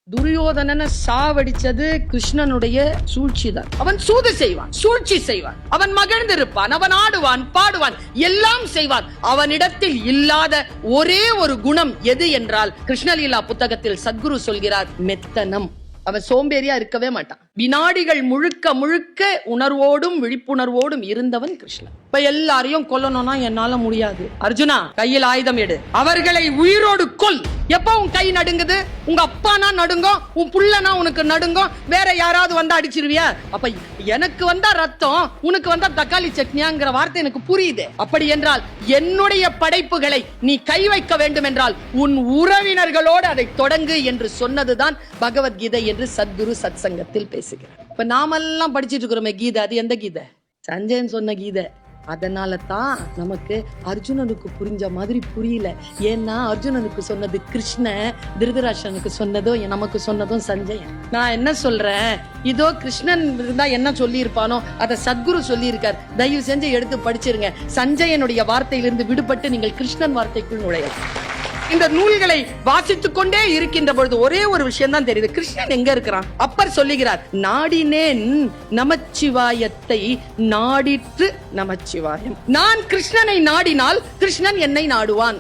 துரியோதனனை சாவடிச்சது கிருஷ்ணனுடைய சூழ்ச்சி தான். அவன் சூது செய்வான், சூழ்ச்சி செய்வான், அவன் மகிழ்ந்திருப்பான், அவன் ஆடுவான், பாடுவான், எல்லாம் செய்வான். அவனிடத்தில் இல்லாத ஒரே ஒரு குணம் எது என்றால், கிருஷ்ணலீலா புத்தகத்தில் சத்குரு சொல்கிறார், மெத்தனம். அவன் சோம்பேறியா இருக்கவே மாட்டான். வினாடிகள் முழுக்க முழுக்க உணர்வோடும் விழிப்புணர்வோடும் இருந்தவன் கிருஷ்ணன். இப்ப எல்லாரையும் கொல்லணும்னா என்னால முடியாது. அர்ஜுனா, கையில் ஆயுதம் எடு, அவர்களை உயிரோடு கொல். எப்ப உன் கை நடுங்குது? உங்க அப்பானா நடுங்கும், உன் புள்ளனா உனக்கு நடுங்கும், வேற யாராவது வந்தா அடிச்சிருவியா? அப்ப எனக்கு வந்தா ரத்தம், உனக்கு வந்தா தக்காளி சட்னியாங்கிற வார்த்தை எனக்கு புரியுது. அப்படி என்றால் என்னுடைய படைப்புகளை நீ கை வைக்க வேண்டும் என்றால் உன் உறவினர்களோடு அதை தொடங்கு என்று சொன்னதுதான் பகவத்கீதை என்று சத்குரு சத் சங்கத்தில் பேசுகிறார். இப்ப நாமெல்லாம் படிச்சிட்டு இருக்கிறோமே கீதை, அது எந்த கீதை? சஞ்சயன் சொன்ன கீதை. அதனால தான் நமக்கு அர்ஜுனனுக்கு புரிஞ்ச மாதிரி புரியல. ஏன்னா அர்ஜுனனுக்கு சொன்னது கிருஷ்ண, திருதராஷ்டிரனுக்கு சொன்னதும் நமக்கு சொன்னதும் சஞ்சயன். நான் என்ன சொல்றேன், இதோ கிருஷ்ணன் இருந்தா என்ன சொல்லி இருப்பானோ அதை சத்குரு சொல்லி இருக்கார். தயவு செஞ்சு எடுத்து படிச்சிருங்க. சஞ்சயனுடைய வார்த்தையிலிருந்து விடுபட்டு நீங்கள் கிருஷ்ணன் வார்த்தைக்குள் நுழையலாம். இந்த நூல்களை வாசித்துக் கொண்டே இருக்கின்ற பொழுது ஒரே ஒரு விஷயம் தான் தெரியுது, கிருஷ்ணன் எங்க இருக்கிறான். அப்பர் சொல்லுகிறார், நாடினேன் நமச்சிவாயத்தை நாடிற்று நமச்சிவாயம். நான் கிருஷ்ணனை நாடினால் கிருஷ்ணன் என்னை நாடுவான்.